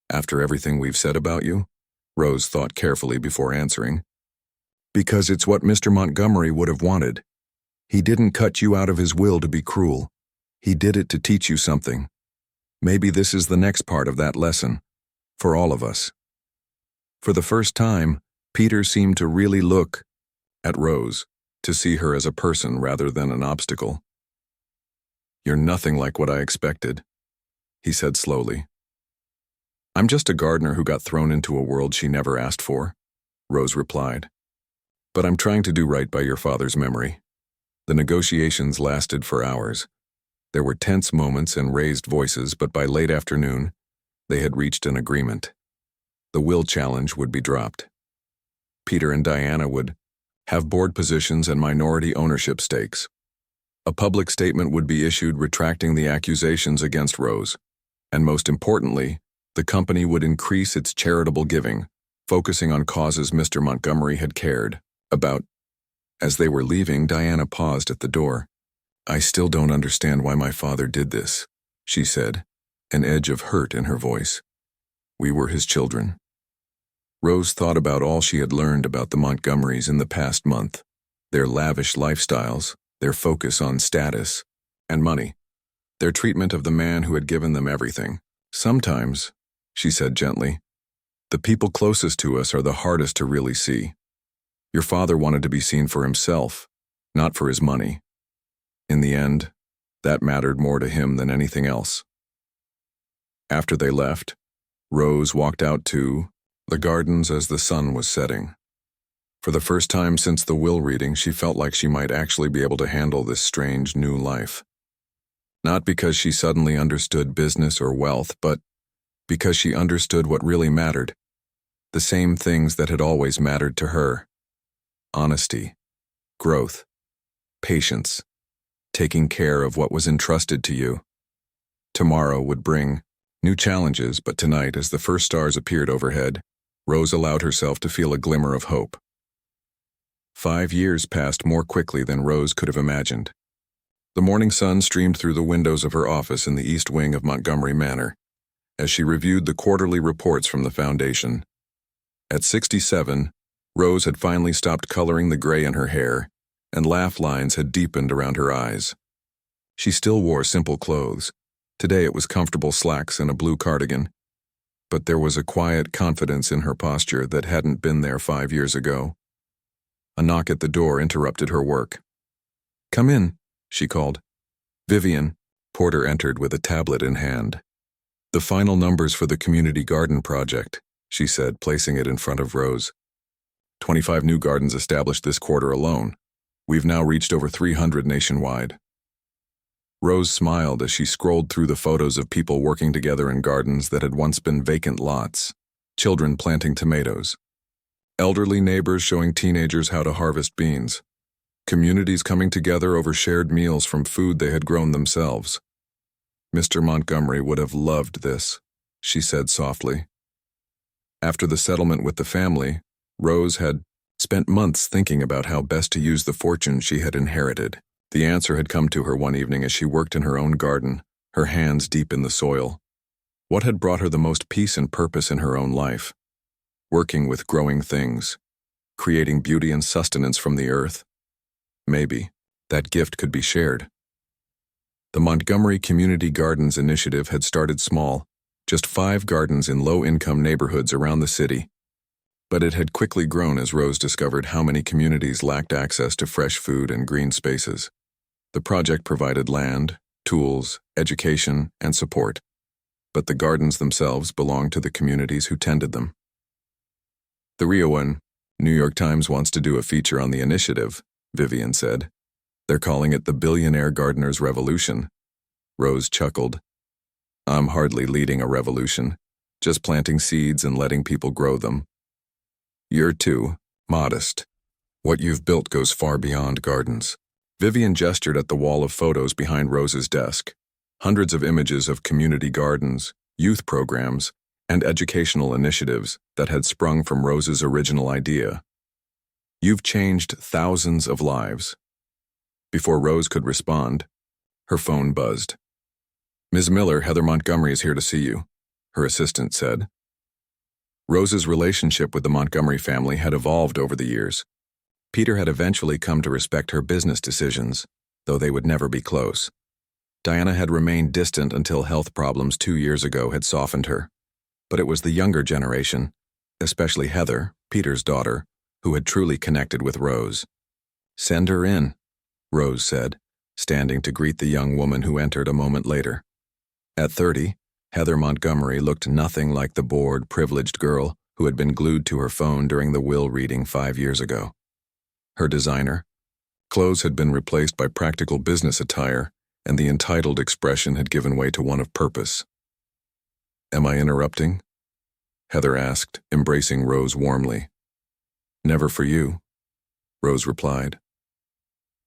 After everything we've said about you? Rose thought carefully before answering. Because it's what Mr. Montgomery would have wanted. He didn't cut you out of his will to be cruel. He did it to teach you something. Maybe this is the next part of that lesson, for all of us. For the first time, Peter seemed to really look at Rose, to see her as a person rather than an obstacle. You're nothing like what I expected, he said slowly. I'm just a gardener who got thrown into a world she never asked for, Rose replied. But I'm trying to do right by your father's memory. The negotiations lasted for hours. There were tense moments and raised voices, but by late afternoon, they had reached an agreement. The will challenge would be dropped. Peter and Diana would have board positions and minority ownership stakes. A public statement would be issued retracting the accusations against Rose, and most importantly, the company would increase its charitable giving, focusing on causes Mr. Montgomery had cared about. As they were leaving, Diana paused at the door. "I still don't understand why my father did this," she said, an edge of hurt in her voice. "We were his children." Rose thought about all she had learned about the Montgomerys in the past month, their lavish lifestyles, their focus on status and money, their treatment of the man who had given them everything. "Sometimes," she said gently, "the people closest to us are the hardest to really see. Your father wanted to be seen for himself, not for his money. In the end, that mattered more to him than anything else." After they left, Rose walked out to the gardens as the sun was setting. For the first time since the will reading, she felt like she might actually be able to handle this strange new life. Not because she suddenly understood business or wealth, but because she understood what really mattered, the same things that had always mattered to her: honesty, growth, patience, taking care of what was entrusted to you. Tomorrow would bring new challenges, but tonight, as the first stars appeared overhead, Rose allowed herself to feel a glimmer of hope. 5 years passed more quickly than Rose could have imagined. The morning sun streamed through the windows of her office in the east wing of Montgomery Manor, as she reviewed the quarterly reports from the foundation. At 67, Rose had finally stopped coloring the gray in her hair, and laugh lines had deepened around her eyes. She still wore simple clothes. Today it was comfortable slacks and a blue cardigan, but there was a quiet confidence in her posture that hadn't been there 5 years ago. A knock at the door interrupted her work. "Come in," she called. "Vivian." Porter entered with a tablet in hand. "The final numbers for the community garden project," she said, placing it in front of Rose. 25 new gardens established this quarter alone. We've now reached over 300 nationwide." Rose smiled as she scrolled through the photos of people working together in gardens that had once been vacant lots, children planting tomatoes, elderly neighbors showing teenagers how to harvest beans, communities coming together over shared meals from food they had grown themselves. "Mr. Montgomery would have loved this," she said softly. After the settlement with the family, Rose had spent months thinking about how best to use the fortune she had inherited. The answer had come to her one evening as she worked in her own garden, her hands deep in the soil. What had brought her the most peace and purpose in her own life? Working with growing things, creating beauty and sustenance from the earth. Maybe that gift could be shared. The Montgomery Community Gardens Initiative had started small, just 5 gardens in low-income neighborhoods around the city. But it had quickly grown as Rose discovered how many communities lacked access to fresh food and green spaces. The project provided land, tools, education, and support, but the gardens themselves belonged to the communities who tended them. "The Rio New York Times wants to do a feature on the initiative," Vivian said. "They're calling it the Billionaire Gardeners Revolution." Rose chuckled. "I'm hardly leading a revolution, just planting seeds and letting people grow them." "You're too modest. What you've built goes far beyond gardens." Vivian gestured at the wall of photos behind Rose's desk. Hundreds of images of community gardens, youth programs, and educational initiatives that had sprung from Rose's original idea. "You've changed thousands of lives." Before Rose could respond, her phone buzzed. "Ms. Miller, Heather Montgomery is here to see you," her assistant said. Rose's relationship with the Montgomery family had evolved over the years. Peter had eventually come to respect her business decisions, though they would never be close. Diana had remained distant until health problems 2 years ago had softened her. But it was the younger generation, especially Heather, Peter's daughter, who had truly connected with Rose. "Send her in," Rose said, standing to greet the young woman who entered a moment later. At 30, Heather Montgomery looked nothing like the bored, privileged girl who had been glued to her phone during the will reading 5 years ago. Her designer clothes had been replaced by practical business attire, and the entitled expression had given way to one of purpose. "Am I interrupting?" Heather asked, embracing Rose warmly. Never for you, Rose replied.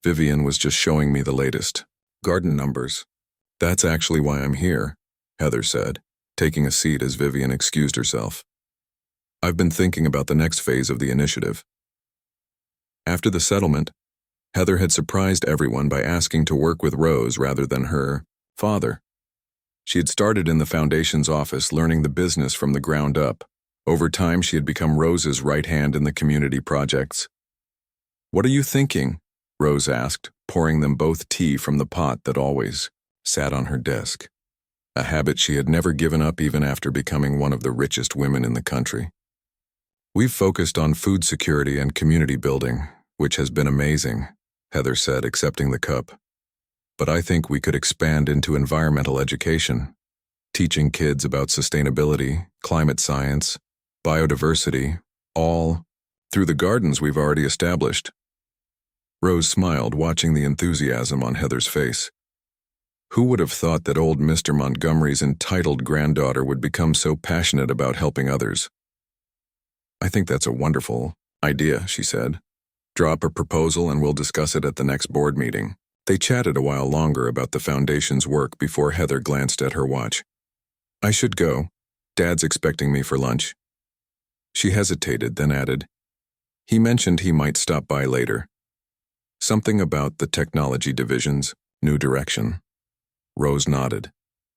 Vivian was just showing me the latest garden numbers. That's actually why I'm here, Heather said, taking a seat as Vivian excused herself. I've been thinking about the next phase of the initiative. After the settlement, Heather had surprised everyone by asking to work with Rose rather than her father. She had started in the foundation's office learning the business from the ground up. Over time, she had become Rose's right hand in the community projects. What are you thinking? Rose asked, pouring them both tea from the pot that always sat on her desk, a habit she had never given up even after becoming one of the richest women in the country. We've focused on food security and community building, which has been amazing, Heather said, accepting the cup. But I think we could expand into environmental education, teaching kids about sustainability, climate science, biodiversity, all through the gardens we've already established. Rose smiled, watching the enthusiasm on Heather's face. Who would have thought that old Mr. Montgomery's entitled granddaughter would become so passionate about helping others? I think that's a wonderful idea, she said. Drop a proposal and we'll discuss it at the next board meeting. They chatted a while longer about the foundation's work before Heather glanced at her watch. I should go. Dad's expecting me for lunch. She hesitated, then added, he mentioned he might stop by later. Something about the technology division's new direction. Rose nodded.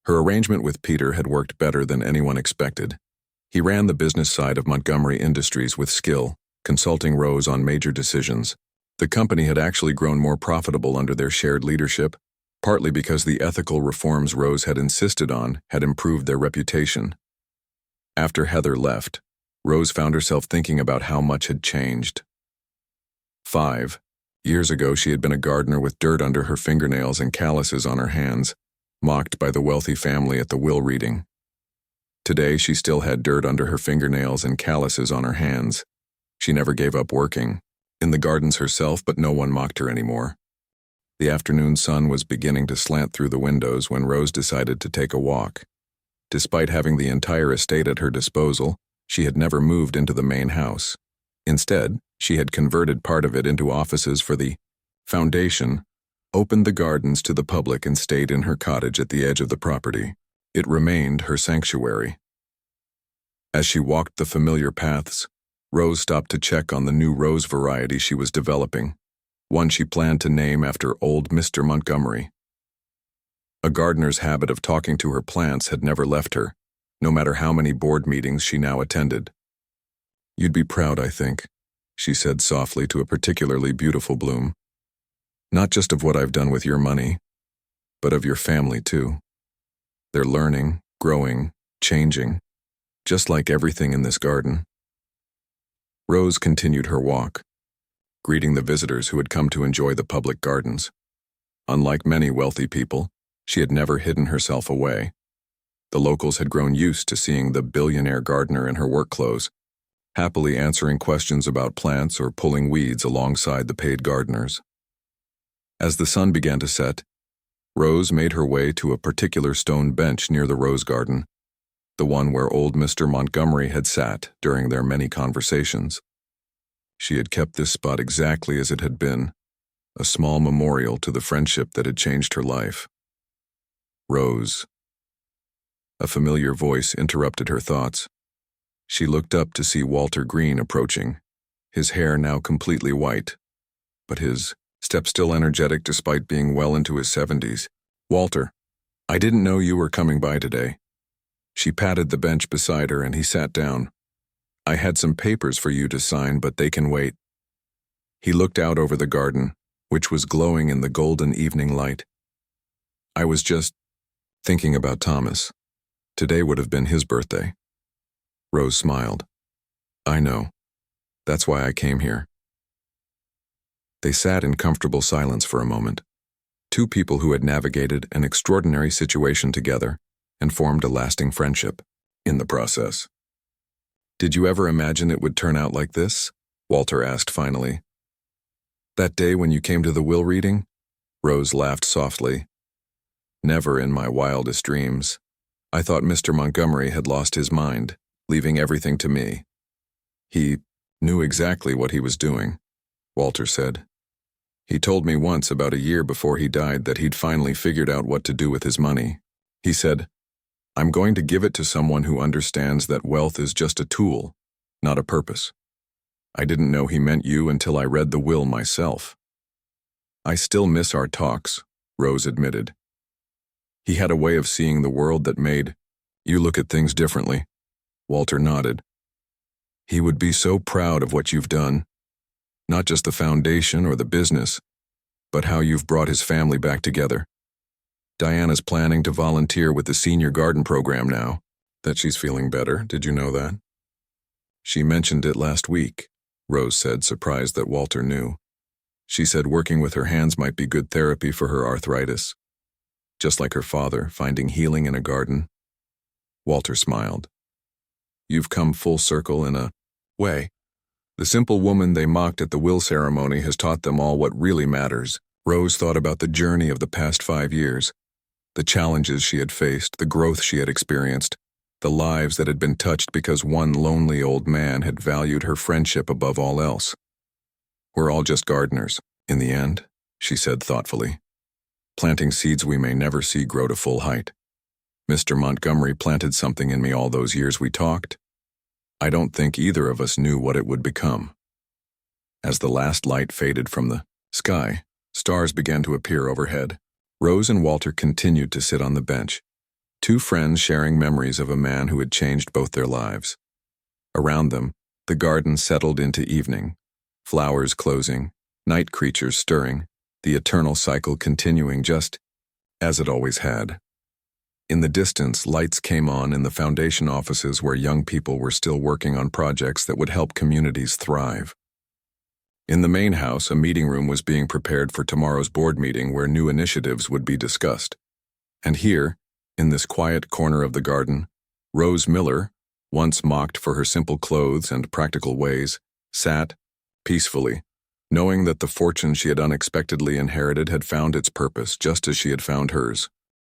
Her arrangement with Peter had worked better than anyone expected. He ran the business side of Montgomery Industries with skill, consulting Rose on major decisions. The company had actually grown more profitable under their shared leadership, partly because the ethical reforms Rose had insisted on had improved their reputation. After Heather left, Rose found herself thinking about how much had changed. 5 years ago, she had been a gardener with dirt under her fingernails and calluses on her hands, mocked by the wealthy family at the will reading. Today, she still had dirt under her fingernails and calluses on her hands. She never gave up working in the gardens herself, but no one mocked her anymore. The afternoon sun was beginning to slant through the windows when Rose decided to take a walk. Despite having the entire estate at her disposal, she had never moved into the main house. Instead, she had converted part of it into offices for the foundation, opened the gardens to the public, and stayed in her cottage at the edge of the property. It remained her sanctuary. As she walked the familiar paths, Rose stopped to check on the new rose variety she was developing, one she planned to name after old Mr. Montgomery. A gardener's habit of talking to her plants had never left her, no matter how many board meetings she now attended. You'd be proud, I think, she said softly to a particularly beautiful bloom. Not just of what I've done with your money, but of your family too. They're learning, growing, changing, just like everything in this garden. Rose continued her walk, greeting the visitors who had come to enjoy the public gardens. Unlike many wealthy people, she had never hidden herself away. The locals had grown used to seeing the billionaire gardener in her work clothes, happily answering questions about plants or pulling weeds alongside the paid gardeners. As the sun began to set, Rose made her way to a particular stone bench near the rose garden, the one where old Mr. Montgomery had sat during their many conversations. She had kept this spot exactly as it had been, a small memorial to the friendship that had changed her life. Rose. A familiar voice interrupted her thoughts. She looked up to see Walter Green approaching, his hair now completely white, but his step still energetic despite being well into his 70s. Walter, I didn't know you were coming by today. She patted the bench beside her and he sat down. I had some papers for you to sign, but they can wait. He looked out over the garden, which was glowing in the golden evening light. I was just thinking about Thomas. Today would have been his birthday. Rose smiled. I know. That's why I came here. They sat in comfortable silence for a moment. Two people who had navigated an extraordinary situation together and formed a lasting friendship in the process. Did you ever imagine it would turn out like this? Walter asked finally. That day when you came to the will reading? Rose laughed softly. Never in my wildest dreams. I thought Mr. Montgomery had lost his mind, leaving everything to me. He knew exactly what he was doing, Walter said. He told me once about a year before he died that he'd finally figured out what to do with his money. He said, "I'm going to give it to someone who understands that wealth is just a tool, not a purpose." I didn't know he meant you until I read the will myself. I still miss our talks, Rose admitted. He had a way of seeing the world that made you look at things differently. Walter nodded. He would be so proud of what you've done. Not just the foundation or the business, but how you've brought his family back together. Diana's planning to volunteer with the senior garden program now. That she's feeling better, did you know that? She mentioned it last week, Rose said, surprised that Walter knew. She said working with her hands might be good therapy for her arthritis. Just like her father, finding healing in a garden. Walter smiled. You've come full circle in a way. The simple woman they mocked at the will ceremony has taught them all what really matters. Rose thought about the journey of the past 5 years, the challenges she had faced, the growth she had experienced, the lives that had been touched because one lonely old man had valued her friendship above all else. We're all just gardeners, in the end, she said thoughtfully, planting seeds we may never see grow to full height. Mr. Montgomery planted something in me all those years we talked. I don't think either of us knew what it would become. As the last light faded from the sky, stars began to appear overhead. Rose and Walter continued to sit on the bench, two friends sharing memories of a man who had changed both their lives. Around them, the garden settled into evening, flowers closing, night creatures stirring, the eternal cycle continuing just as it always had. In the distance, lights came on in the foundation offices where young people were still working on projects that would help communities thrive. In the main house, a meeting room was being prepared for tomorrow's board meeting where new initiatives would be discussed. And here, in this quiet corner of the garden, Rose Miller, once mocked for her simple clothes and practical ways, sat, peacefully, knowing that the fortune she had unexpectedly inherited had found its purpose just as she had found hers.